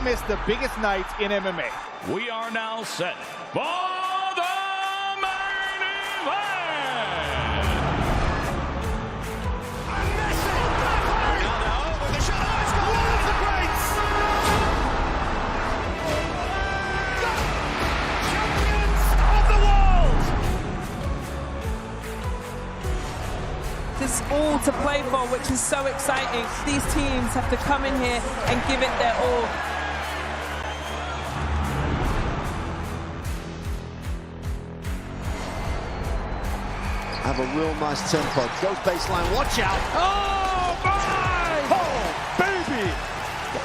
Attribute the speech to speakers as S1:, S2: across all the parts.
S1: miss the biggest nights in MMA.
S2: We are now set for the main event. Ronaldo with the shot. Oh, it's gone. One of the greats. Champions of the world.
S3: There's all to play for, which is so exciting. These teams have to come in here and give it their all.
S4: Have a real nice tempo. Goes baseline, watch out.
S1: Oh, my!
S4: Oh, baby!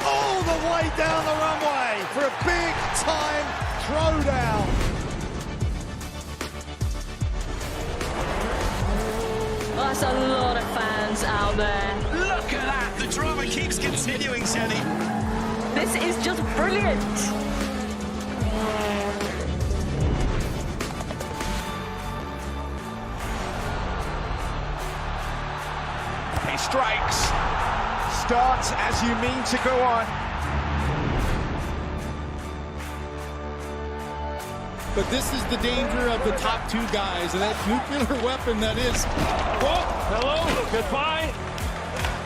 S4: All the way down the runway for a big-time throwdown.
S5: That's a lot of fans out there.
S2: Look at that. The drama keeps continuing, Jenny.
S5: This is just brilliant.
S1: He strikes. Starts as you mean to go on.
S6: But this is the danger of the top two guys, and that nuclear weapon that is.
S2: Oh, hello, goodbye.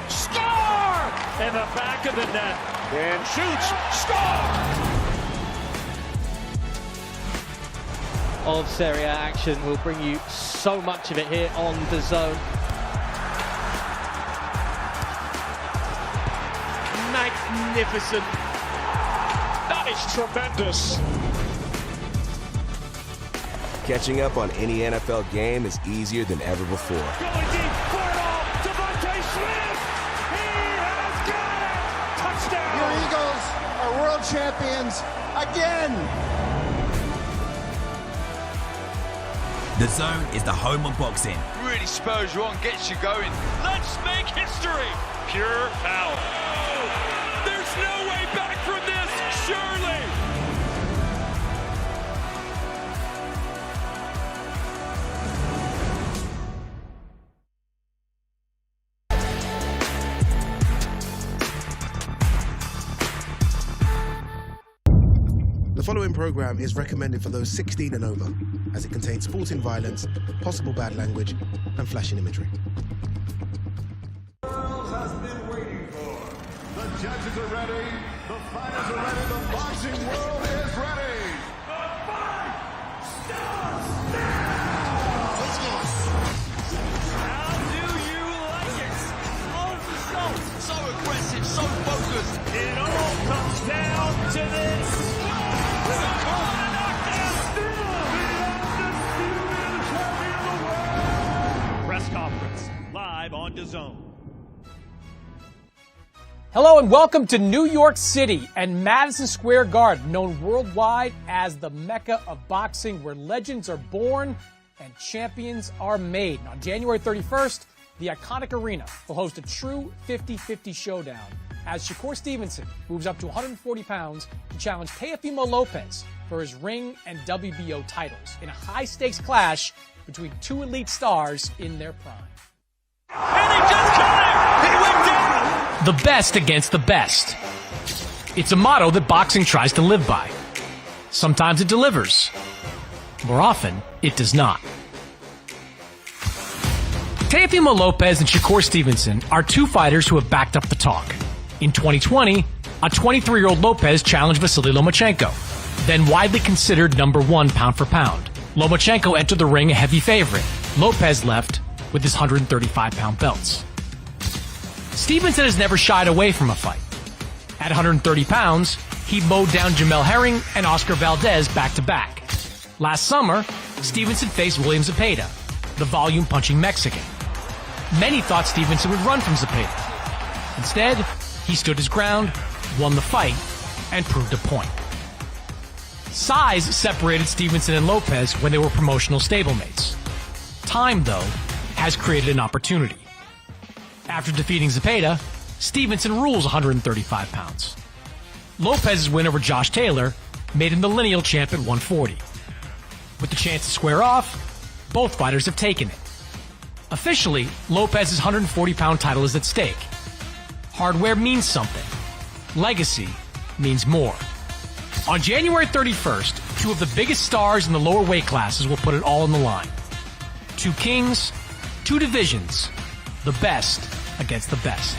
S2: Score! In the back of the net. And shoots. Score!
S7: Of Serie A action. We'll bring you so much of it here on the Zone.
S2: Magnificent. That is tremendous.
S8: Catching up on any NFL game is easier than ever before.
S2: Going deep for it all. Devontae Smith. He has got it. Touchdown.
S4: Your Eagles are world champions again.
S9: The Zone is the home of boxing.
S2: Really spurs you on, gets you going. Let's make history. Pure power. There's no way back from this, surely.
S10: The following program is recommended for those 16 and over, as it contains sporting violence, possible bad language, and flashing imagery.
S11: The world has been waiting for. The judges are ready. The fighters are ready. The boxing world is ready. The fight starts now. Let's go.
S2: How do you like it? Slow to show. So aggressive, so focused. It all comes down to this. Press conference live on DAZN.
S12: Hello and welcome to New York City and Madison Square Garden, known worldwide as the Mecca of boxing, where legends are born and champions are made. And on January 31st, the iconic arena will host a true 50-50 showdown as Shakur Stevenson moves up to 140 pounds to challenge Teofimo Lopez for his ring and WBO titles in a high-stakes clash between two elite stars in their prime.
S2: And he just got him! He went down!
S12: The best against the best. It's a motto that boxing tries to live by. Sometimes it delivers. More often, it does not. Teofimo Lopez and Shakur Stevenson are two fighters who have backed up the talk. In 2020, a 23-year-old Lopez challenged Vasily Lomachenko, then widely considered number one pound for pound. Lomachenko entered the ring a heavy favorite. Lopez left with his 135-pound belts. Stevenson has never shied away from a fight. At 130 pounds, he mowed down Jamel Herring and Oscar Valdez back-to-back. Last summer, Stevenson faced William Zepeda, the volume-punching Mexican. Many thought Stevenson would run from Zepeda. Instead, he stood his ground, won the fight, and proved a point. Size separated Stevenson and Lopez when they were promotional stablemates. Time, though, has created an opportunity. After defeating Zepeda, Stevenson rules 135 pounds. Lopez's win over Josh Taylor made him the lineal champ at 140. With the chance to square off, both fighters have taken it. Officially, Lopez's 140-pound title is at stake. Hardware means something. Legacy means more. On January 31st, two of the biggest stars in the lower weight classes will put it all on the line. Two kings, two divisions, the best against the best.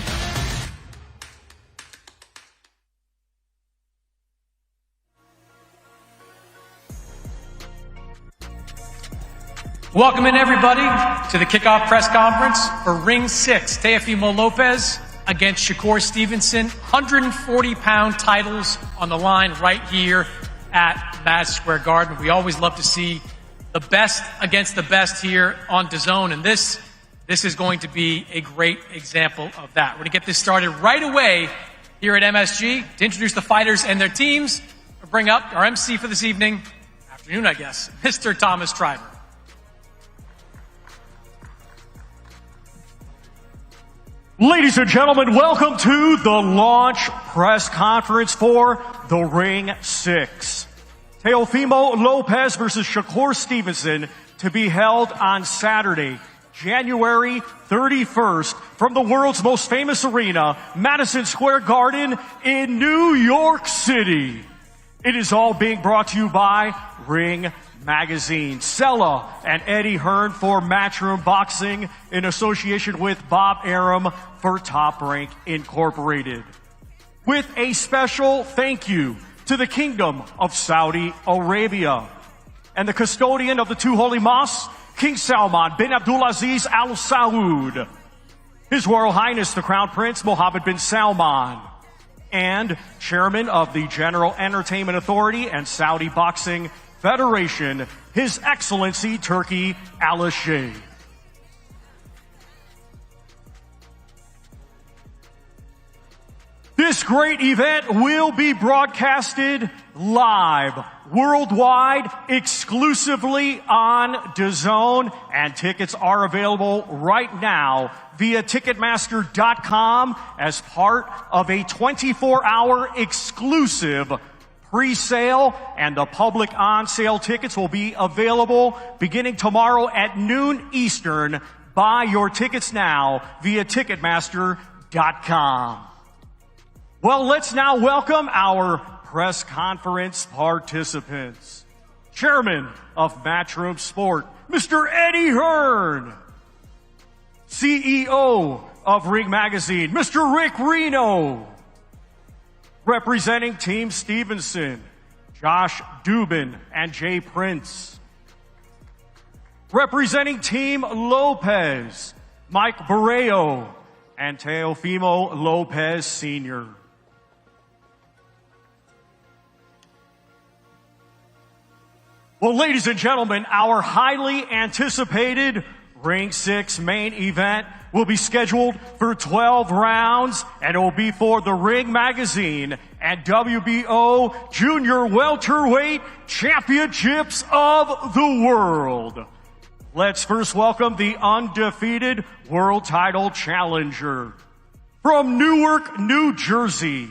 S12: Welcome in, everybody, to the kickoff press conference for Ring 6. Teofimo Lopez against Shakur Stevenson. 140-pound titles on the line right here at Madison Square Garden. We always love to see the best against the best here on DAZN, and this is going to be a great example of that. We're going to get this started right away here at MSG to introduce the fighters and their teams. We'll bring up our MC for this evening, afternoon, I guess, Mr. Thomas Triber.
S13: Ladies and gentlemen, welcome to the launch press conference for the Ring 6. Teofimo Lopez versus Shakur Stevenson to be held on Saturday, January 31st from the world's most famous arena, Madison Square Garden in New York City. It is all being brought to you by Ring Magazine. Sella and Eddie Hearn for Matchroom Boxing in association with Bob Arum for Top Rank Incorporated. With a special thank you to the Kingdom of Saudi Arabia and the custodian of the two holy mosques, King Salman bin Abdulaziz Al Saud, His Royal Highness the Crown Prince Mohammed bin Salman, and Chairman of the General Entertainment Authority and Saudi Boxing Federation, His Excellency Turki Al-Sheikh. This great event will be broadcasted live, worldwide, exclusively on DAZN, and tickets are available right now via Ticketmaster.com as part of a 24-hour exclusive pre-sale, and the public on-sale tickets will be available beginning tomorrow at noon Eastern. Buy your tickets now via Ticketmaster.com. Well, let's now welcome our press conference participants. Chairman of Matchroom Sport, Mr. Eddie Hearn. CEO of Ring Magazine, Mr. Rick Reno. Representing Team Stevenson, Josh Dubin and Jay Prince. Representing Team Lopez, Mike Barreo and Teofimo Lopez Sr. Well, ladies and gentlemen, our highly anticipated Ring 6 main event will be scheduled for 12 rounds, and it will be for the Ring Magazine and WBO Junior Welterweight Championships of the World. Let's first welcome the undefeated world title challenger. From Newark, New Jersey,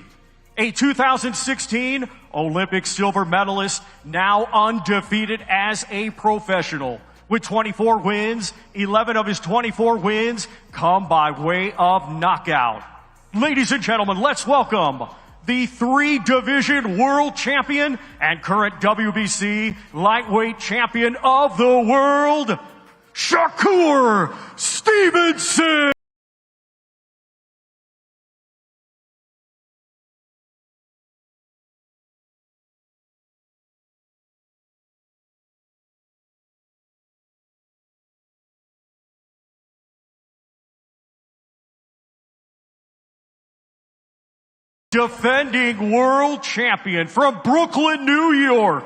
S13: a 2016 Olympic silver medalist, now undefeated as a professional. With 24 wins, 11 of his 24 wins come by way of knockout. Ladies and gentlemen, let's welcome the 3-division world champion and current WBC lightweight champion of the world, Shakur Stevenson. Defending world champion from Brooklyn, New York,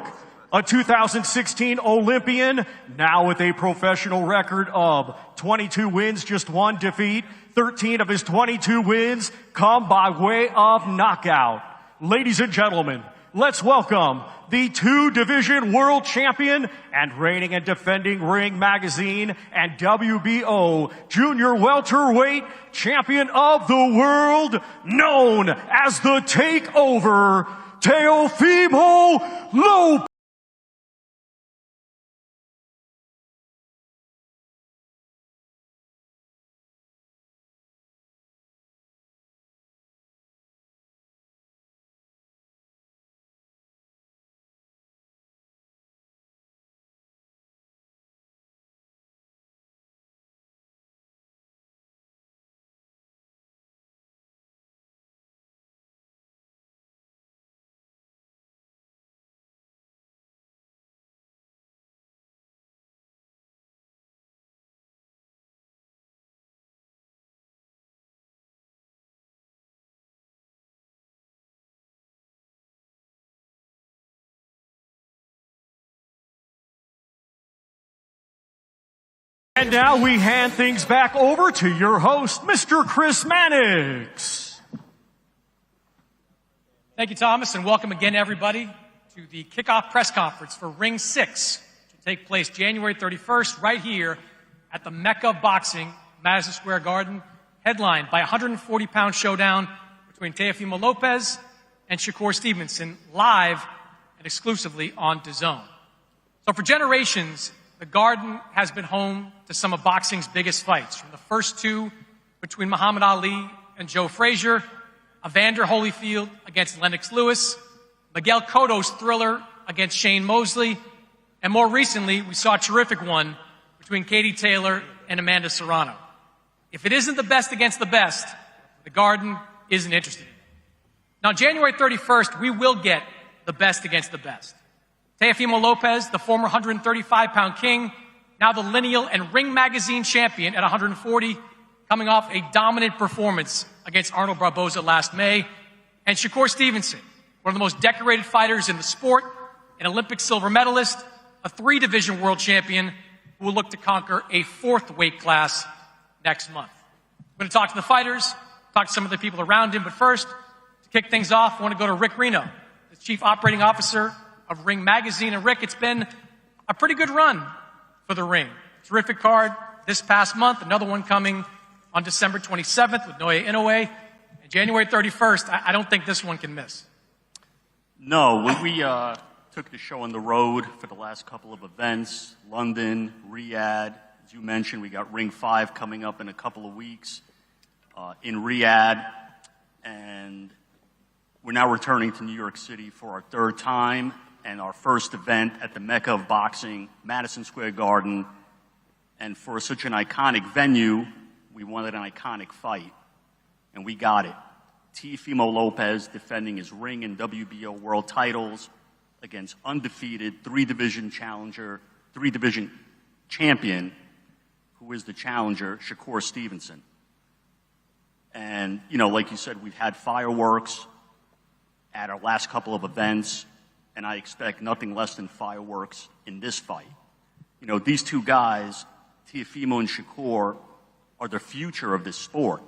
S13: a 2016 Olympian, now with a professional record of 22 wins, just 1 defeat. 13 of his 22 wins come by way of knockout. Ladies and gentlemen, let's welcome the 2-division world champion and reigning and defending Ring Magazine and WBO Junior Welterweight Champion of the World, known as the Takeover, Teofimo Lopez. And now we hand things back over to your host, Mr. Chris Mannix.
S12: Thank you, Thomas, and welcome again, everybody, to the kickoff press conference for Ring 6, which will take place January 31st right here at the Mecca of Boxing, Madison Square Garden, headlined by a 140-pound showdown between Teofimo Lopez and Shakur Stevenson, live and exclusively on DAZN. So for generations, the Garden has been home to some of boxing's biggest fights, from the first two between Muhammad Ali and Joe Frazier, Evander Holyfield against Lennox Lewis, Miguel Cotto's thriller against Shane Mosley, and more recently, we saw a terrific one between Katie Taylor and Amanda Serrano. If it isn't the best against the best, the Garden isn't interested in it. Now, January 31st, we will get the best against the best. Teofimo Lopez, the former 135-pound king, now the lineal and Ring Magazine champion at 140, coming off a dominant performance against Arnold Barboza last May, and Shakur Stevenson, one of the most decorated fighters in the sport, an Olympic silver medalist, a 3-division world champion who will look to conquer a 4th weight class next month. I'm going to talk to the fighters, talk to some of the people around him, but first, to kick things off, I want to go to Rick Reno, the Chief Operating Officer of Ring Magazine. And Rick, it's been a pretty good run for the Ring. Terrific card this past month, another one coming on December 27th with Naoya Inoue. And January 31st, I don't think this one can miss.
S14: No, we took the show on the road for the last couple of events, London, Riyadh. As you mentioned, we got Ring 5 coming up in a couple of weeks in Riyadh. And we're now returning to New York City for our 3rd time and our first event at the Mecca of Boxing, Madison Square Garden. And for such an iconic venue, we wanted an iconic fight, and we got it. Teofimo Lopez defending his Ring and WBO world titles against undefeated 3-division challenger, 3-division champion, who is the challenger, Shakur Stevenson. And, you know, like you said, we've had fireworks at our last couple of events, and I expect nothing less than fireworks in this fight. You know, these two guys, Teofimo and Shakur, are the future of this sport.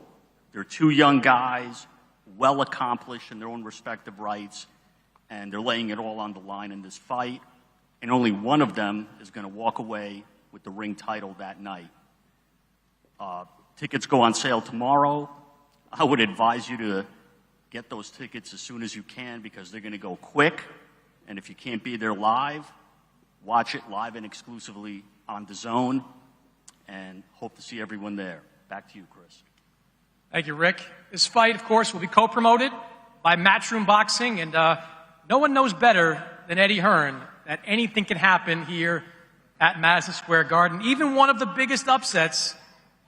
S14: They're two young guys, well accomplished in their own respective rights, and they're laying it all on the line in this fight, and only one of them is going to walk away with the Ring title that night. Tickets go on sale tomorrow. I would advise you to get those tickets as soon as you can, because they're going to go quick. And if you can't be there live, watch it live and exclusively on DAZN, and hope to see everyone there. Back to you, Chris.
S12: Thank you, Rick. This fight, of course, will be co-promoted by Matchroom Boxing, and no one knows better than Eddie Hearn that anything can happen here at Madison Square Garden, even one of the biggest upsets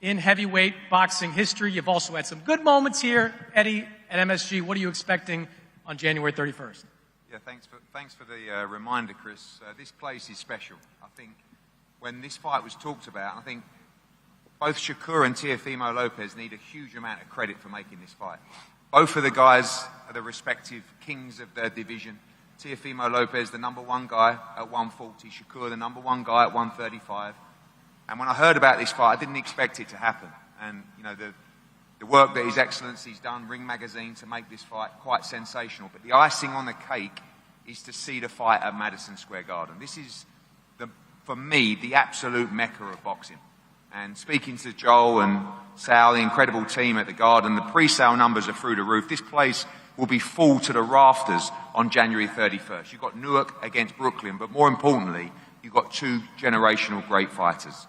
S12: in heavyweight boxing history. You've also had some good moments here, Eddie, at MSG. What are you expecting on January 31st?
S15: Yeah, thanks for the reminder, Chris. This place is special. I think when this fight was talked about, I think both Shakur and Teofimo Lopez need a huge amount of credit for making this fight. Both of the guys are the respective kings of their division. Teofimo Lopez, the #1 guy at 140. Shakur, the #1 guy at 135. And when I heard about this fight, I didn't expect it to happen. And, you know, the work that His Excellency's done, Ring Magazine, to make this fight quite sensational. But the icing on the cake is to see the fight at Madison Square Garden. This is, for me, the absolute mecca of boxing. And speaking to Joel and Sal, the incredible team at the Garden, the pre-sale numbers are through the roof. This place will be full to the rafters on January 31st. You've got Newark against Brooklyn, but more importantly, you've got 2 generational great fighters.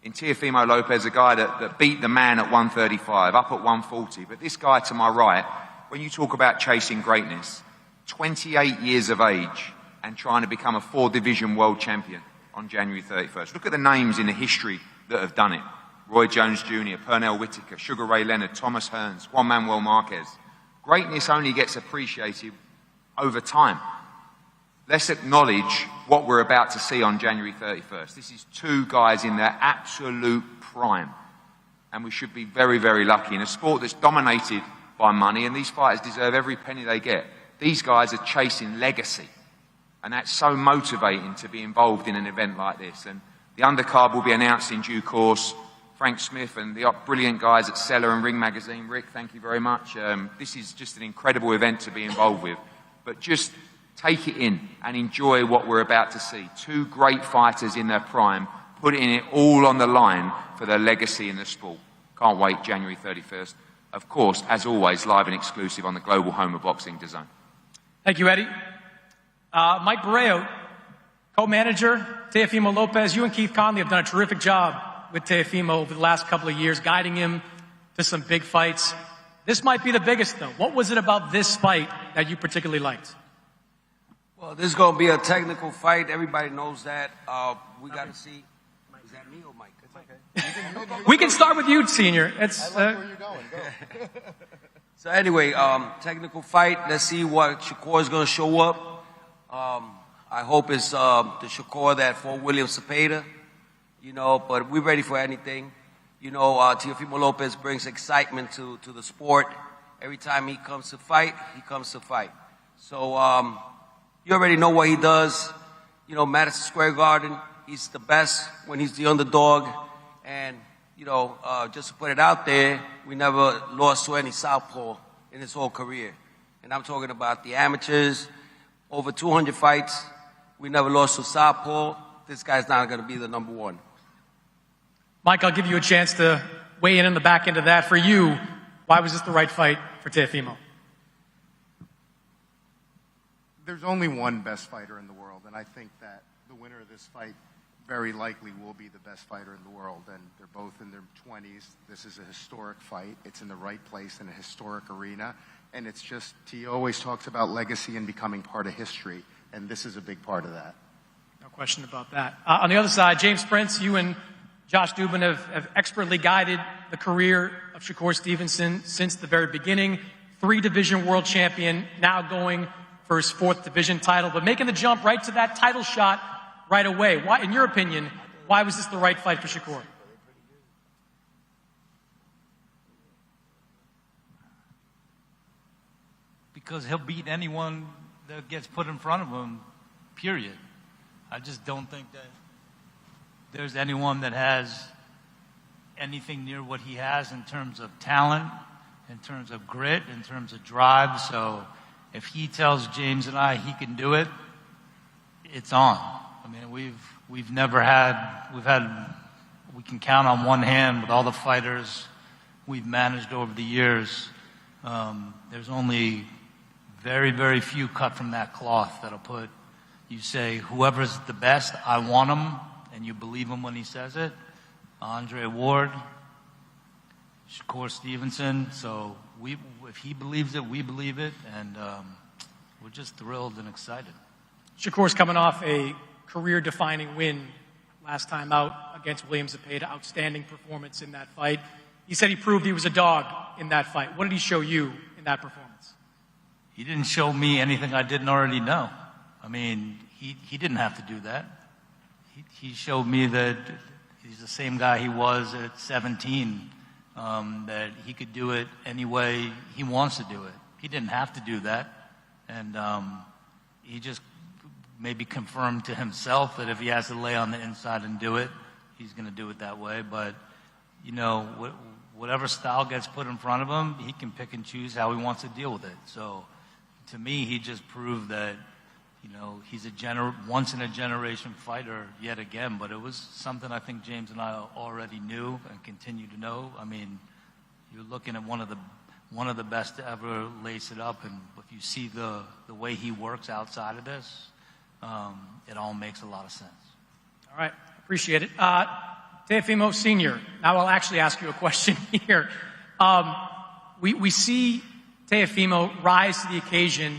S15: In Teofimo Lopez, a guy that beat the man at 135, up at 140. But this guy to my right, when you talk about chasing greatness, 28 years of age and trying to become a 4-division world champion on January 31st. Look at the names in the history that have done it. Roy Jones Jr., Pernell Whitaker, Sugar Ray Leonard, Thomas Hearns, Juan Manuel Marquez. Greatness only gets appreciated over time. Let's acknowledge what we're about to see on January 31st. This is 2 guys in their absolute prime. And we should be very, very lucky. In a sport that's dominated by money, and these fighters deserve every penny they get, these guys are chasing legacy. And that's so motivating to be involved in an event like this. And The undercard will be announced in due course. Frank Smith and the brilliant guys at Seller and Ring Magazine. Rick, thank you very much. This is just an incredible event to be involved with. But just take it in and enjoy what we're about to see. Two great fighters in their prime, putting it all on the line for their legacy in the sport. Can't wait, January 31st. Of course, as always, live and exclusive on the global home of boxing, DAZN.
S12: Thank you, Eddie. Mike Barreo, co-manager, Teofimo Lopez. You and Keith Conley have done a terrific job with Teofimo over the last couple of years, guiding him to some big fights. This might be the biggest, though. What was it about this fight that you particularly liked?
S16: Well, this is going to be a technical fight. Everybody knows that. We got to see. Is that me or Mike? It's okay.
S12: We can start with you, Senior. It's,
S4: I like where you're going. Go.
S16: So anyway, technical fight. Let's see what Shakur is going to show up. I hope it's the Shakur that fought William Cepeda. You know, but we're ready for anything. You know, Teofimo Lopez brings excitement to the sport. Every time he comes to fight, he comes to fight. So you already know what he does. You know, Madison Square Garden, he's the best when he's the underdog. And, you know, just to put it out there, we never lost to any southpaw in his whole career. And I'm talking about the amateurs, over 200 fights. We never lost to southpaw. This guy's not going to be the number one.
S12: Mike, I'll give you a chance to weigh in on the back end of that. For you, why was this the right fight for Teofimo?
S17: There's only one best fighter in the world, and I think that the winner of this fight very likely will be the best fighter in the world, and they're both in their 20s. This is a historic fight. It's in the right place in a historic arena, and it's just, he always talks about legacy and becoming part of history, and this is a big part of that.
S12: No question about that. On the other side, James Prince, you and Josh Dubin have expertly guided the career of Shakur Stevenson since the very beginning. 3-division world champion, now going for his 4th division title, but making the jump right to that title shot right away. Why, in your opinion, why was this the right fight for Shakur?
S18: Because he'll beat anyone that gets put in front of him, period. I just don't think that there's anyone that has anything near what he has in terms of talent, in terms of grit, in terms of drive. So if he tells James and I he can do it, it's on. I mean, we can count on one hand with all the fighters we've managed over the years. There's only very, very few cut from that cloth that'll put, you say, whoever's the best, I want him, and you believe him when he says it. Andre Ward, Shakur Stevenson. So if he believes it, we believe it, and we're just thrilled and excited.
S12: Shakur's coming off a career-defining win last time out against William Cepeda. Outstanding performance in that fight. He said he proved he was a dog in that fight. What did he show you in that performance?
S18: He didn't show me anything I didn't already know. I mean, he didn't have to do that. He showed me that he's the same guy he was at 17, that he could do it any way he wants to do it. He didn't have to do that. And he just maybe confirmed to himself that if he has to lay on the inside and do it, he's going to do it that way. But, you know, whatever style gets put in front of him, he can pick and choose how he wants to deal with it. So, to me, he just proved that, you know, he's a once-in-a-generation fighter yet again. But it was something I think James and I already knew and continue to know. I mean, you're looking at one of the best to ever lace it up, and if you see the way he works outside of this, it all makes a lot of sense.
S12: All right, appreciate it. Teofimo Sr., now I'll actually ask you a question here. We see Teofimo rise to the occasion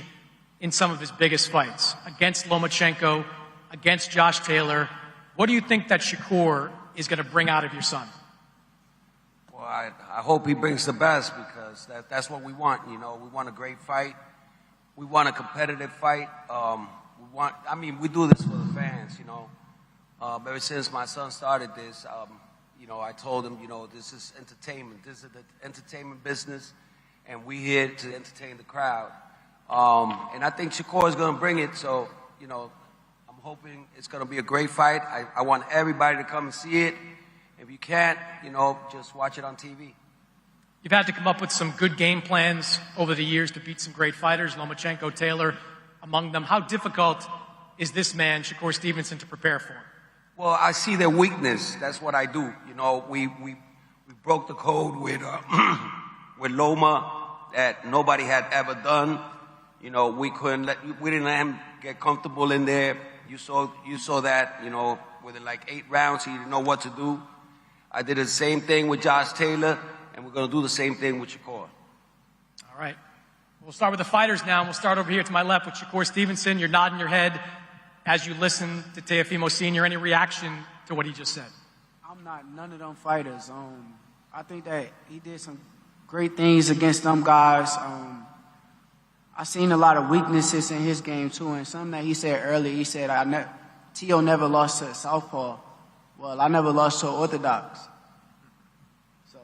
S12: in some of his biggest fights, against Lomachenko, against Josh Taylor. What do you think that Shakur is going to bring out of your son?
S16: Well, I hope he brings the best, because that's what we want. You know, we want a great fight. We want a competitive fight. We do this for the fans, you know. Ever since my son started this, you know, I told him, you know, this is entertainment. This is the entertainment business, and we're here to entertain the crowd. And I think Shakur is going to bring it, so, you know, I'm hoping it's going to be a great fight. I want everybody to come and see it. If you can't, just watch it on TV.
S12: You've had to come up with some good game plans over the years to beat some great fighters, Lomachenko, Taylor, among them. How difficult is this man, Shakur Stevenson, to prepare for?
S16: Well, I see their weakness. That's what I do. We broke the code with with Loma that nobody had ever done. We didn't let him get comfortable in there. You saw that, within like 8 rounds, he didn't know what to do. I did the same thing with Josh Taylor, and we're going to do the same thing with Shakur.
S12: All right. We'll start with the fighters now. We'll start over here to my left with Shakur Stevenson. You're nodding your head as you listen to Teofimo Sr. Any reaction to what he just said?
S19: I'm not none of them fighters. I think that he did some great things against them guys. I seen a lot of weaknesses in his game too, and something that he said earlier, he said, Teo never lost to a southpaw. Well, I never lost to an orthodox. So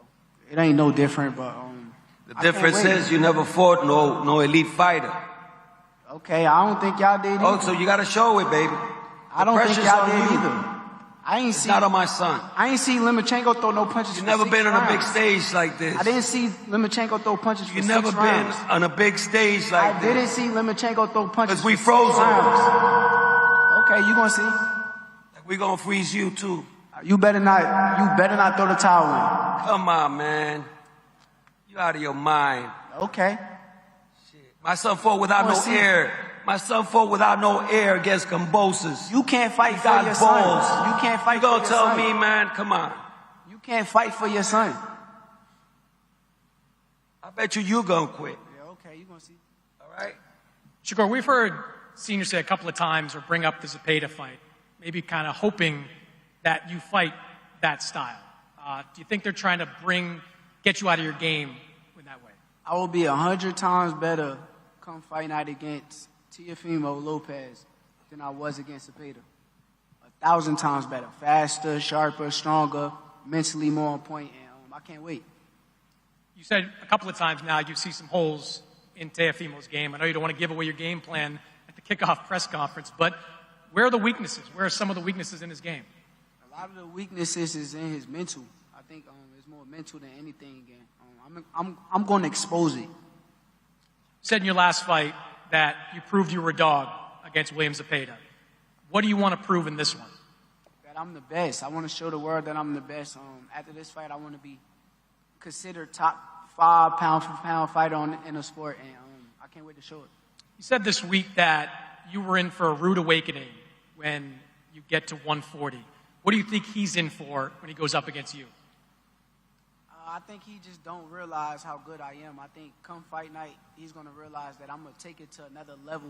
S19: it ain't no different, but
S16: the difference is you never fought no elite fighter.
S19: Okay, I don't think y'all did either.
S16: Oh, so you got to show it, baby.
S19: I don't think y'all did either.
S16: It's not on my son.
S19: I ain't see Lomachenko throw no punches.
S16: You've never been on a big stage like this.
S19: I didn't see Lomachenko throw punches.
S16: You've never been on a big stage like this.
S19: I didn't see Lomachenko throw punches.
S16: Because we froze him.
S19: Okay, you gonna see?
S16: We gonna freeze you too.
S19: You better not throw the towel in.
S16: Come on, man. You out of your mind.
S19: Okay.
S16: Shit. My son fought without no air. My son fought without no air against Cambosis.
S19: You can't fight for your son. You can't fight for your son.
S16: You gonna tell me, man? Come on.
S19: You can't fight for your son.
S16: I bet you gonna quit.
S19: Yeah, okay, you gonna see.
S16: All right.
S12: Shakur, we've heard Senior say a couple of times or bring up the Zepeda fight, maybe kind of hoping that you fight that style. Do you think they're trying to get you out of your game in that way?
S19: I will be 100 times better come fight night against Teofimo Lopez than I was against Zepeda. 1,000 times better. Faster, sharper, stronger, mentally more on point, and I can't wait.
S12: You said a couple of times now you see some holes in Teofimo's game. I know you don't want to give away your game plan at the kickoff press conference, but where are the weaknesses? Where are some of the weaknesses in his game?
S19: A lot of the weaknesses is in his mental. I think it's more mental than anything. I'm going to expose it.
S12: You said in your last fight that you proved you were a dog against William Zepeda. What do you want to prove in this one?
S19: That I'm the best. I want to show the world that I'm the best. After this fight, I want to be considered top 5 pound-for-pound fighter in the sport, and I can't wait to show it.
S12: You said this week that you were in for a rude awakening when you get to 140. What do you think he's in for when he goes up against you?
S19: I think he just don't realize how good I am. I think come fight night, he's going to realize that I'm going to take it to another level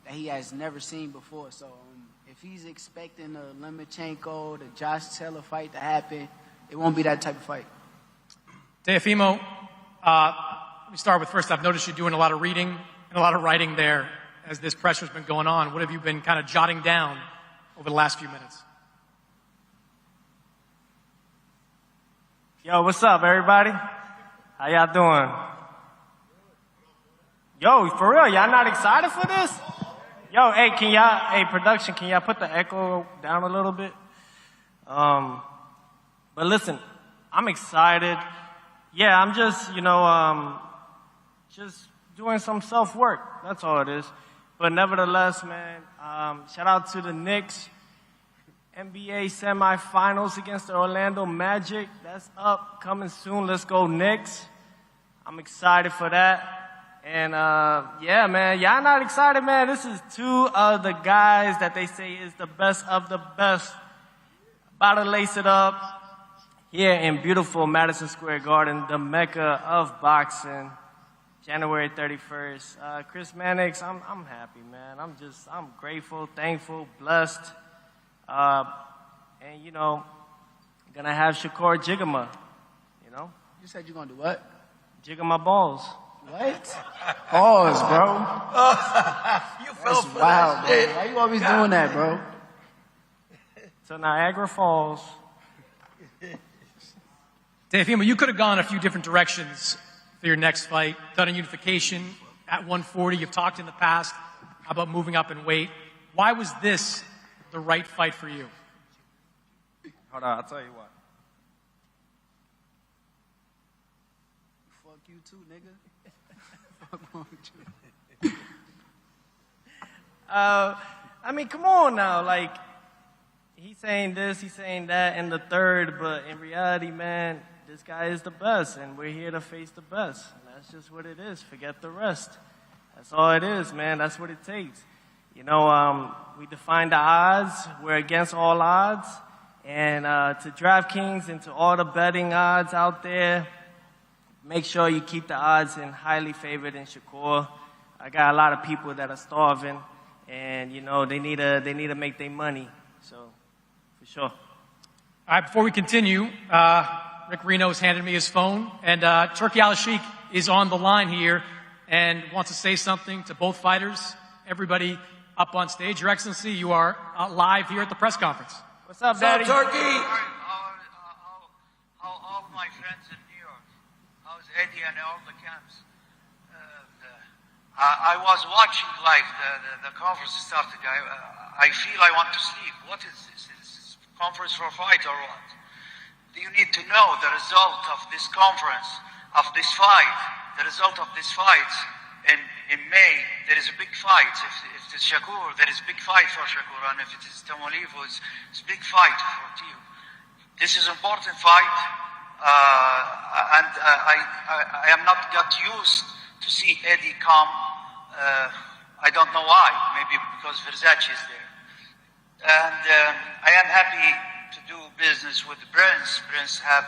S19: that he has never seen before. So if he's expecting the Lomachenko, the Josh Taylor fight to happen, it won't be that type of fight.
S12: Teofimo, let me start with first, I've noticed you're doing a lot of reading and a lot of writing there as this pressure's been going on. What have you been kind of jotting down over the last few minutes?
S20: Yo, what's up, everybody? How y'all doing? Yo, for real, y'all not excited for this? Yo, hey, production, can y'all put the echo down a little bit? But listen, I'm excited. Yeah, I'm just, just doing some self-work. That's all it is. But nevertheless, man, shout out to the Knicks. NBA semifinals against the Orlando Magic. That's up, coming soon. Let's go Knicks. I'm excited for that. And, yeah, man, y'all not excited, man? This is 2 of the guys that they say is the best of the best. About to lace it up here in beautiful Madison Square Garden, the mecca of boxing, January 31st. Chris Mannix, I'm happy, man. I'm grateful, thankful, blessed. And, gonna have Shakur Jigama,
S19: You said you're going to do what?
S20: Jiggle my balls.
S19: What? Pause, bro.
S16: You fell for
S19: wild,
S16: that shit.
S19: bro. Why you always doing that, bro?
S20: To Niagara Falls.
S12: Teofimo, you could have gone a few different directions for your next fight. Done a unification at 140. You've talked in the past about moving up in weight. Why was this the right fight for you?
S20: Hold on, I'll tell you what.
S19: Fuck you too, nigga. Fuck wrong with you?
S20: I mean, come on now. Like, he's saying this, he's saying that, and the third, but in reality, man, this guy is the best, and we're here to face the best. And that's just what it is. Forget the rest. That's all it is, man. That's what it takes. You know, we define the odds. We're against all odds. And to DraftKings and to all the betting odds out there, make sure you keep the odds in highly favored in Shakur. I got a lot of people that are starving, and, you know, they need to make their money. So, for sure.
S12: All right, before we continue, Rick Reno's handed me his phone, and Turki Al-Sheikh is on the line here and wants to say something to both fighters. Everybody up on stage. Your Excellency, you are live here at the press conference.
S20: What's up, Daddy?
S21: How all my friends in New York? How's Eddie and all the camps? I was watching live. The conference started. I feel I want to sleep. What is this? Is this conference for a fight or what? You need to know the result of this conference, of this fight. The result of this fight in May, there is a big fight. If it's Shakur, there is a big fight for Shakur. And if it is Teofimo, it's a big fight for Teo. This is an important fight. And I am not got used to see Eddie come. I don't know why. Maybe because Versace is there. And I am happy to do business with Prince. Prince have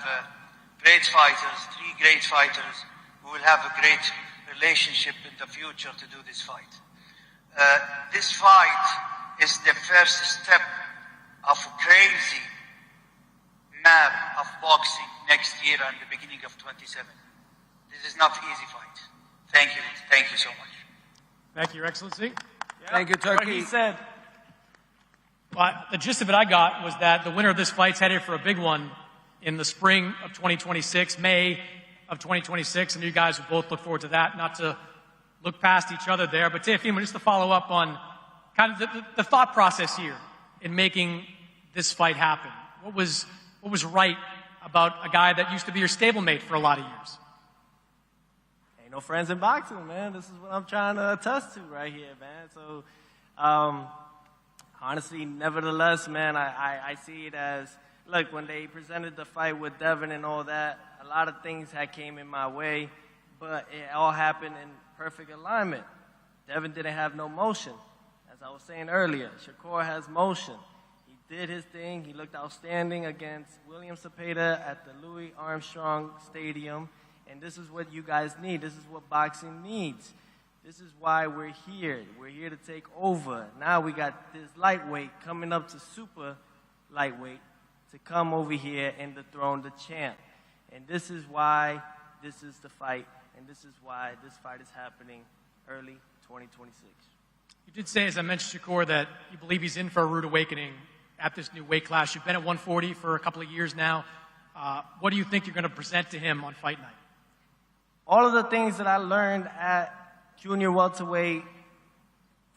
S21: great fighters, 3 great fighters. We will have a great relationship in the future to do this fight. This fight is the first step of a crazy map of boxing next year and the beginning of 27. This is not an easy fight. Thank you. Thank you so much.
S12: Thank you, Your Excellency.
S20: Yeah, thank you, Turki. What he said.
S12: Well, the gist of it I got was that the winner of this fight's headed for a big one in the spring of 2026, May of 2026, and you guys will both look forward to that. Not to look past each other there, but Teofimo, just to follow up on kind of the thought process here in making this fight happen. What was right about a guy that used to be your stablemate for a lot of years?
S20: Ain't no friends in boxing, man. This is what I'm trying to attest to right here, man. So, honestly, nevertheless, man, I see it as, look, when they presented the fight with Devin and all that, a lot of things had came in my way, but it all happened in perfect alignment. Devin didn't have no motion. As I was saying earlier, Shakur has motion. He did his thing. He looked outstanding against William Cepeda at the Louis Armstrong Stadium, and this is what you guys need. This is what boxing needs. This is why we're here. We're here to take over. Now we got this lightweight coming up to super lightweight to come over here and dethrone the champ. And this is why this is the fight, and this is why this fight is happening early 2026.
S12: You did say, as I mentioned, Shakur, that you believe he's in for a rude awakening at this new weight class. You've been at 140 for a couple of years now. What do you think you're going to present to him on fight night?
S20: All of the things that I learned at junior welterweight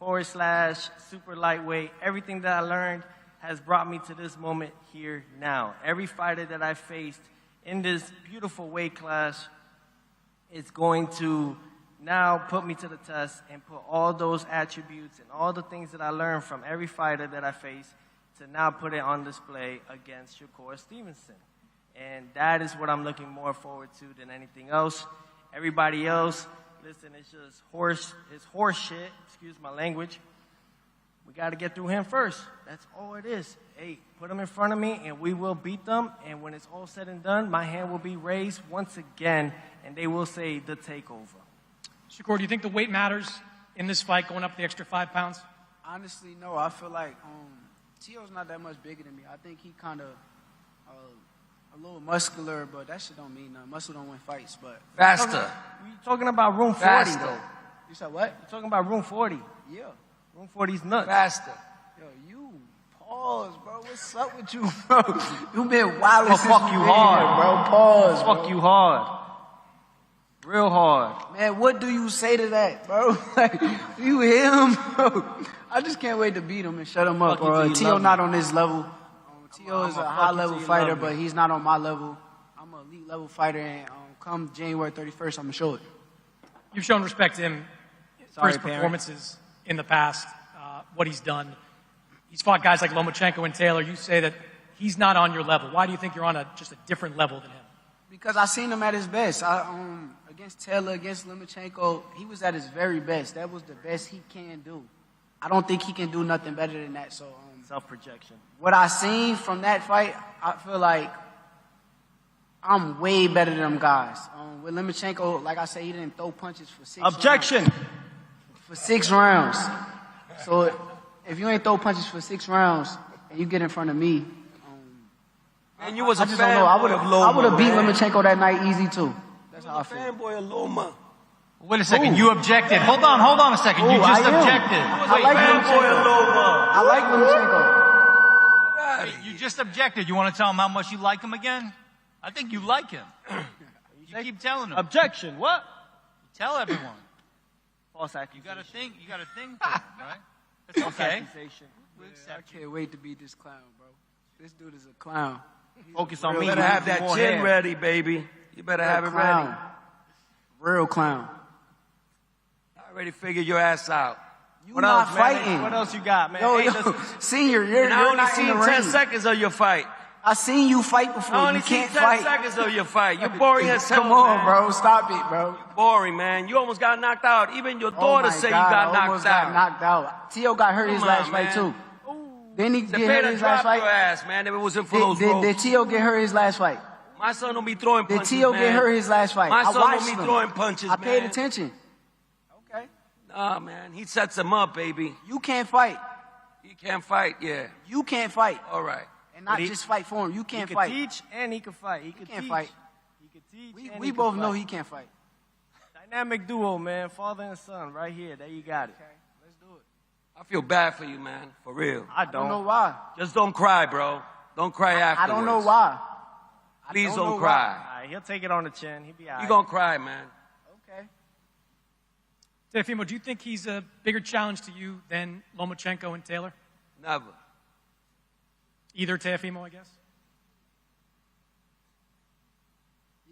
S20: / super lightweight, everything that I learned has brought me to this moment here now. Every fighter that I faced in this beautiful weight class is going to now put me to the test and put all those attributes and all the things that I learned from every fighter that I face to now put it on display against Shakur Stevenson. And that is what I'm looking more forward to than anything else. Everybody else, listen, it's just horse shit, excuse my language. We got to get through him first. That's all it is. Hey, put him in front of me, and we will beat them. And when it's all said and done, my hand will be raised once again, and they will say the takeover.
S12: Shakur, do you think the weight matters in this fight, going up the extra 5 pounds?
S19: Honestly, no. I feel like Teo's not that much bigger than me. I think he kind of a little muscular, but that shit don't mean nothing. Muscle don't win fights, but
S16: faster.
S20: We talking about room 40
S16: faster.
S20: though.
S19: You said what?
S20: You talking about room 40?
S19: Yeah.
S20: Room 40's nuts.
S16: Faster.
S19: Yo, you pause, bro. What's up with you, bro? You been wild since
S20: fuck you hard,
S19: bro. Pause.
S20: Fuck you hard. Real hard.
S19: Man, what do you say to that, bro? Like, you hear him, bro? I just can't wait to beat him and shut him up, bro. Tio not on this level. Tio is a high-level fighter, but he's not on my level. I'm an elite-level fighter, and come January 31st, I'm going to show it.
S12: You've shown respect to him for his performances in the past, what he's done. He's fought guys like Lomachenko and Taylor. You say that he's not on your level. Why do you think you're on just a different level than him?
S19: Because I seen him at his best. Against Taylor, against Lomachenko, he was at his very best. That was the best he can do. I don't think he can do nothing better than that. So
S20: self-projection.
S19: What I seen from that fight, I feel like I'm way better than them guys. With Lomachenko, like I said, he didn't throw punches for 6
S20: Objection.
S19: rounds. For 6 rounds. So if you ain't throw punches for 6 rounds and you get in front of me,
S16: and you was
S19: I
S16: a
S19: just don't know. I would have beat
S16: man.
S19: Lomachenko that night easy too. That's how I feel.
S16: Fanboy of Loma.
S18: Wait a second. You objected. Hold on a second. You just objected.
S19: I like Lomachenko. I like Lomachenko.
S18: You just objected. You want to tell him how much you like him again? I think you like him. You keep telling him.
S20: Objection. What?
S18: Tell everyone.
S20: False accusation.
S18: You got a thing for him, right? It's okay.
S19: I can't wait to beat this clown, bro. This dude is a clown.
S20: Focus on me.
S16: You better have that chin ready, baby. You better have it ready.
S19: Real clown.
S16: I already figured your ass out.
S19: You not fighting.
S20: What else you got, man?
S19: Yo, Senior, you're
S16: I only
S19: not
S16: seen
S19: in the
S16: 10
S19: ring.
S16: seconds of your fight.
S19: I seen you fight before.
S16: I only
S19: You
S16: seen
S19: can't
S16: 10
S19: fight.
S16: seconds of your fight. You're boring as hell,
S19: Come on,
S16: man.
S19: bro. Stop it, bro.
S16: You're boring, man. You almost got knocked out. Even your daughter said you got knocked out.
S19: Knocked out. Tio got hurt his last fight too. Didn't he get hurt his last fight?
S16: Your ass, man. If it wasn't for those ropes.
S19: Did Tio get hurt his last fight?
S16: My son don't be throwing punches,
S19: Did Tio get hurt his last fight?
S16: My
S19: I
S16: son
S19: watched
S16: don't be
S19: him.
S16: throwing punches,
S19: I
S16: man.
S19: paid attention. Okay.
S16: Nah, man. He sets him up, baby.
S19: You can't fight.
S16: He can't fight, yeah.
S19: You can't fight.
S16: All right.
S19: And not just fight for him. You can't
S20: He
S19: fight.
S20: can teach and he can fight. He
S19: can't
S20: teach.
S19: fight.
S20: He can teach.
S19: We both know he can't fight.
S20: Dynamic duo, man. Father and son, right here. There you got it.
S19: Okay, let's do it.
S16: I feel bad for you, man. For real.
S20: I
S19: I
S20: don't.
S19: don't know why.
S16: Just don't cry, bro. Don't cry afterwards.
S19: I don't know why.
S16: Please
S19: I
S16: don't
S19: know
S16: cry.
S20: All right, he'll take it on the chin. He'll be all right.
S16: You gonna cry, man.
S19: Okay.
S12: Teofimo, do you think he's a bigger challenge to you than Lomachenko and Taylor?
S16: Never.
S12: Either Teofimo, I guess?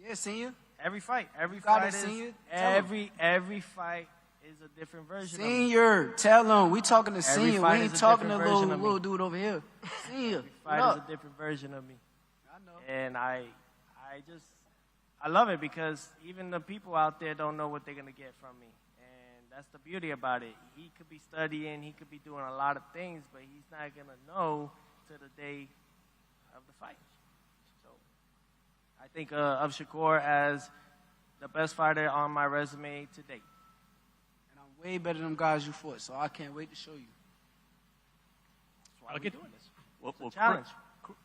S19: Yeah, Senior.
S20: Every fight. Every
S19: got
S20: fight
S19: it,
S20: is
S19: Senior.
S20: every fight is a different version of me.
S19: Senior, tell him. We talking to
S20: Every
S19: Senior. We
S20: fight
S19: ain't
S20: is a
S19: talking to
S20: different version of me.
S19: little dude over here. Senior,
S20: Every fight
S19: what
S20: is
S19: up?
S20: a different version of me.
S19: I know.
S20: And I love it because even the people out there don't know what they're going to get from me. And that's the beauty about it. He could be studying, he could be doing a lot of things, but he's not going to know till the day of the fight. So I think of Shakur as the best fighter on my resume to date.
S19: And I'm way better than them guys you fought, so I can't wait to show you.
S20: That's why we're doing this.
S14: Well,
S20: challenge.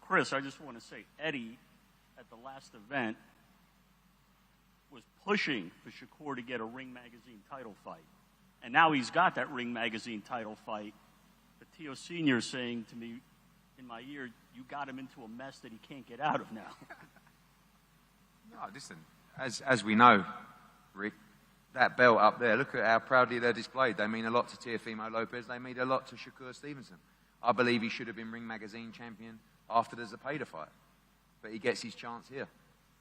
S14: Chris, I just want to say, Eddie, at the last event, was pushing for Shakur to get a Ring Magazine title fight. And now he's got that Ring Magazine title fight. But Teo Sr. is saying to me in my ear, you got him into a mess that he can't get out of now.
S15: No, listen, as we know, Rick, that belt up there, look at how proudly they're displayed. They mean a lot to Teofimo Lopez. They mean a lot to Shakur Stevenson. I believe he should have been Ring Magazine champion after the Zepeda fight. But he gets his chance here.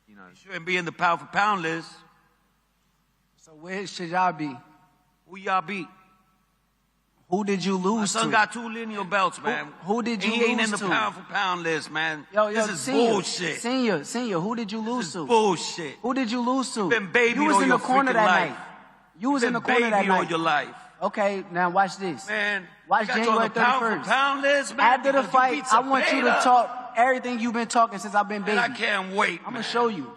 S15: You know.
S16: He shouldn't be in the pound-for-pound list.
S19: So where should y'all be?
S16: Who y'all beat?
S19: Who did you lose
S16: My son
S19: to?
S16: got 2 lineal belts, man.
S19: Who did you
S16: He ain't
S19: lose
S16: in the
S19: to?
S16: pound-for-pound list, man.
S19: Yo,
S16: this is
S19: Senior,
S16: bullshit.
S19: Senior, who did you lose to?
S16: Bullshit.
S19: Who did you lose to?
S16: You been babied
S19: You was
S16: all
S19: in
S16: your
S19: the corner
S16: freaking
S19: that
S16: life.
S19: night. You was in the
S16: been
S19: corner that
S16: babied all
S19: night.
S16: your life.
S19: Okay, now watch this.
S16: Man,
S19: Watch
S16: I got you on
S19: January
S16: the pound
S19: 31st.
S16: for pound list, man.
S19: After the
S16: because you
S19: fight,
S16: beat
S19: I want you to
S16: Zepeda.
S19: talk everything you've been talking since I've been baby.
S16: Man, I can't wait,
S19: I'm
S16: man.
S19: gonna show you.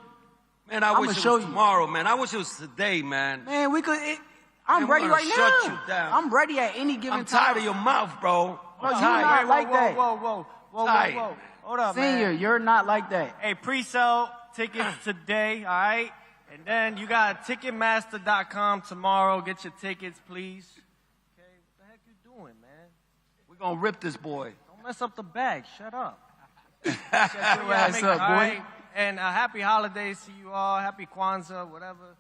S16: Man, I
S19: I'ma
S16: wish it
S19: show
S16: was
S19: you.
S16: tomorrow, man. I wish it was today, man.
S19: Man, we could. I'm
S16: Man, we're
S19: ready
S16: gonna
S19: right
S16: shut
S19: now.
S16: you down.
S19: I'm ready at any given
S16: I'm
S19: time.
S16: tired of your mouth, bro.
S19: Bro,
S16: I'm
S19: you
S16: tired.
S19: not like that.
S20: Whoa.
S16: Tired.
S20: Hold up,
S19: Senior,
S20: man.
S19: you're not like that.
S20: Hey, pre-sale tickets today, all right? And then you got Ticketmaster.com tomorrow. Get your tickets, please. Okay, what the heck you doing, man?
S16: We're gonna rip this boy.
S20: Don't mess up the bag. Shut up.
S19: Shut your ass up, boy.
S20: All right? And happy holidays to you all. Happy Kwanzaa, whatever.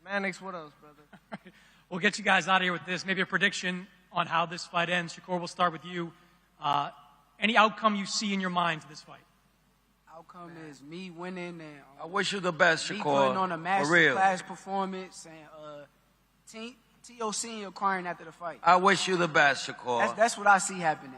S20: Mannix, what else, brother?
S12: We'll get you guys out of here with this. Maybe a prediction on how this fight ends. Shakur, we'll start with you. Any outcome you see in your mind to this fight?
S19: Outcome is me winning and
S16: I wish you the best,
S19: me
S16: Shakur.
S19: putting on a
S16: For
S19: master
S16: real.
S19: class performance and T.O. Senior crying after the fight.
S16: I wish you the best, Shakur.
S19: That's what I see happening.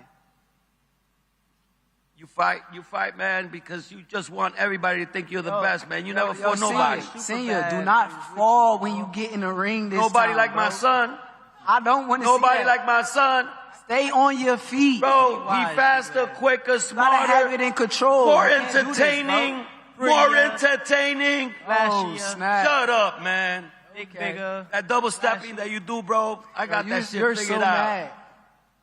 S16: You fight, man, because you just want everybody to think you're the best, man. You never fought nobody.
S19: Senior, do not fall when you get in the ring this
S16: Nobody
S19: time,
S16: like
S19: bro.
S16: my son.
S19: I don't want to see
S16: Nobody
S19: that.
S16: like my son.
S19: Stay on your feet.
S16: Bro, he faster, quicker, smarter.
S19: Gotta have it in control.
S16: More
S19: You can't do this,
S16: entertaining.
S19: bro.
S16: More entertaining.
S19: Oh, snap.
S16: Shut up, man.
S20: Bigger.
S16: That double stepping that you do, bro, I got that shit
S19: You're
S16: figured
S19: so
S16: out.
S19: mad.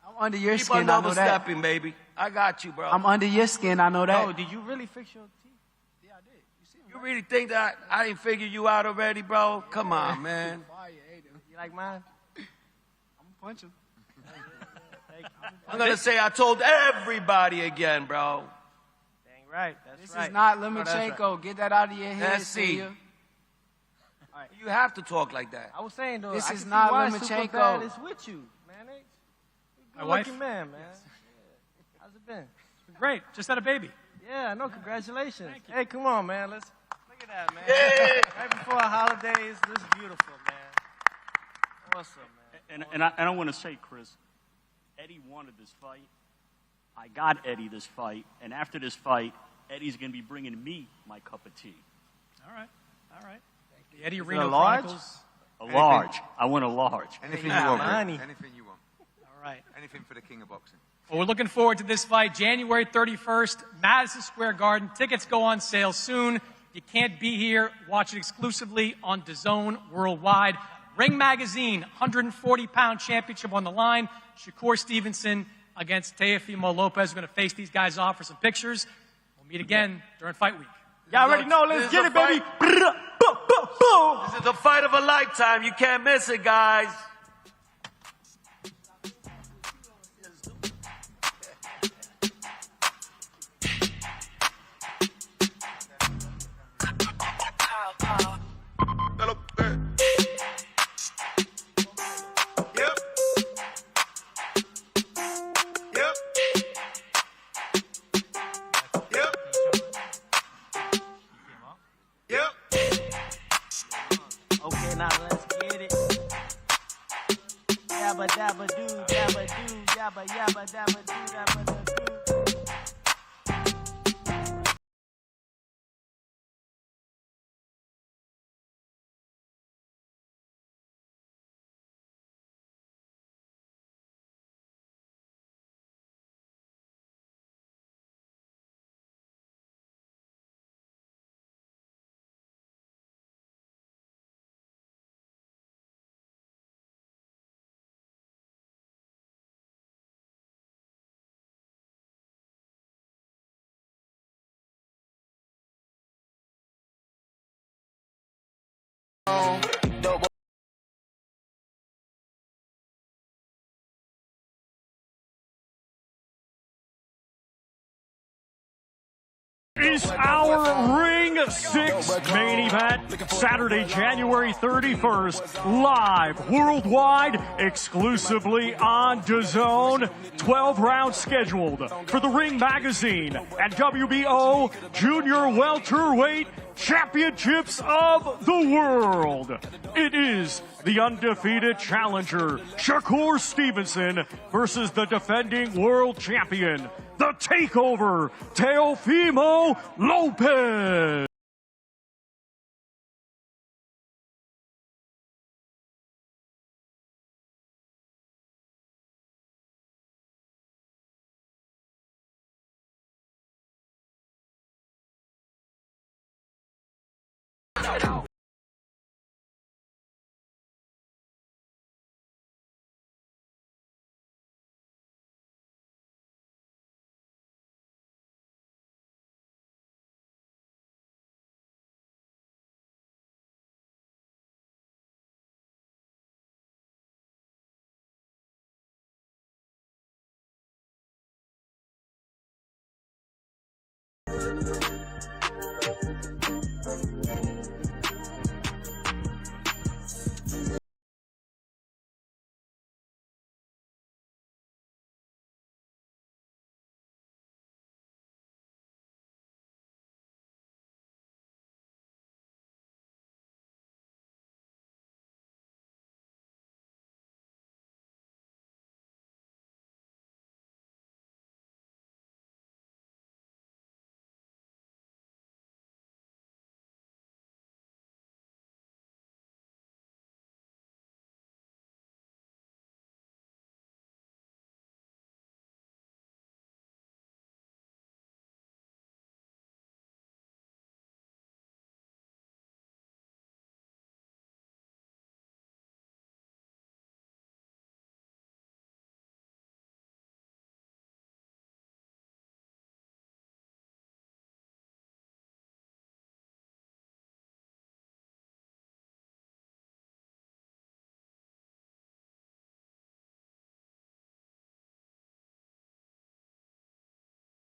S19: I'm under your
S16: Keep
S19: skin,
S16: on
S19: I know
S16: double
S19: that.
S16: stepping, baby. I got you, bro.
S19: I'm under your skin, I know that.
S20: Oh, did you really fix your teeth?
S19: Yeah, I did.
S16: You really think that I ain't figured you out already, bro? Come on, man.
S20: You like mine?
S19: I'm gonna punch him.
S16: I'm gonna say I told everybody again, bro.
S20: Dang right. That's
S19: This
S20: right.
S19: is not
S20: No, that's
S19: Lomachenko.
S20: right.
S19: Get that out of your head,
S16: Let's see.
S19: Senior.
S16: You have to talk like that.
S20: I was saying though,
S19: This
S20: I
S19: is
S20: can
S19: not
S20: see why
S19: Lomachenko.
S20: Superbad is with you, Mannix.
S12: My
S20: Good
S12: wife?
S20: looking man, man. Yeah. How's it been?
S12: Great. Just had a baby.
S20: Yeah, I know. Congratulations. Hey, come on, man. Let's look at that, man.
S16: Yeah.
S20: Right before the holidays, this is beautiful, man. Awesome, man.
S14: And I want to say, Chris, Eddie wanted this fight. I got Eddie this fight. And after this fight, Eddie's going to be bringing me my cup of tea.
S12: All right. All right. The Eddie
S20: Is it
S12: Reno
S20: a large?
S12: Chronicles.
S14: A large. I want a large.
S15: Anything
S20: Yeah,
S15: you want,
S20: money.
S15: bro. Anything you want.
S12: All right.
S15: Anything for the king of boxing.
S12: Well, we're looking forward to this fight, January 31st, Madison Square Garden. Tickets go on sale soon. You can't be here. Watch it exclusively on DAZN worldwide. Ring Magazine, 140-pound championship on the line. Shakur Stevenson against Teofimo Lopez. We're going to face these guys off for some pictures. We'll meet again during fight week.
S20: Y'all already know. Let's get it, baby.
S16: This is the fight of a lifetime. You can't miss it, guys.
S20: Okay, now let's get it. Yabba dabba doo, dabba doo, yabba yabba dabba doo, dabba doo.
S13: Is our Ring 6 main event Saturday, January 31st, live worldwide, exclusively on DAZN. 12 rounds scheduled for the Ring Magazine and WBO Junior Welterweight Championships of the World. It is the undefeated challenger, Shakur Stevenson, versus the defending world champion, the Takeover, Teofimo Lopez.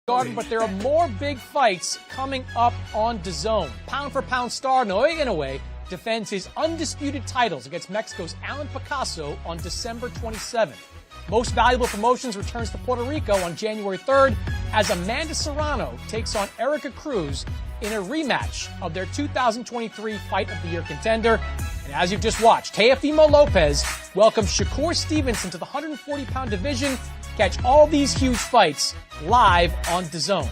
S12: But there are more big fights coming up on DAZN. Pound-for-pound star Naoya Inoue defends his undisputed titles against Mexico's Alan Picasso on December 27th. Most Valuable Promotions returns to Puerto Rico on January 3rd as Amanda Serrano takes on Erica Cruz in a rematch of their 2023 Fight of the Year contender. And as you've just watched, Teofimo Lopez welcomes Shakur Stevenson to the 140-pound division. Catch all these huge fights live on DAZN.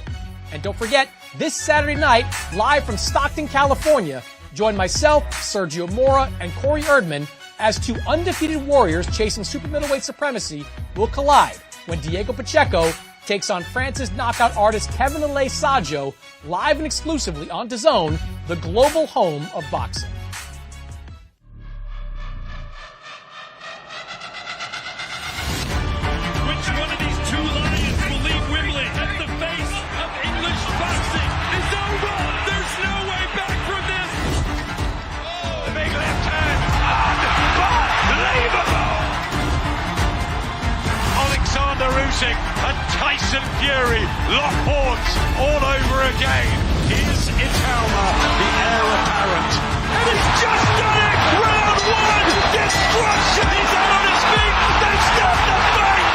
S12: And don't forget, this Saturday night, live from Stockton, California, join myself, Sergio Mora, and Corey Erdman as two undefeated warriors chasing super middleweight supremacy will collide when Diego Pacheco takes on France's knockout artist Kevin Ale Saggio live and exclusively on DAZN, the global home of boxing.
S2: Which one of these two lions will leave Wembley as the face of English boxing? It's over! There's no way back from this! Oh, the big left hand! Unbelievable! Alexander Usyk and Tyson Fury lock horns all over again. Is Italma the heir apparent? And he's just done it! Round one! Destruction! He's out on his feet! They start the fight!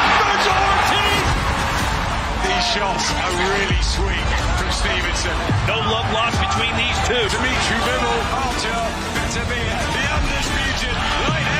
S2: These shots are really sweet from Stevenson. No love lost between these two. Dimitri Bivol, Archer, Beterbiev, the undisputed light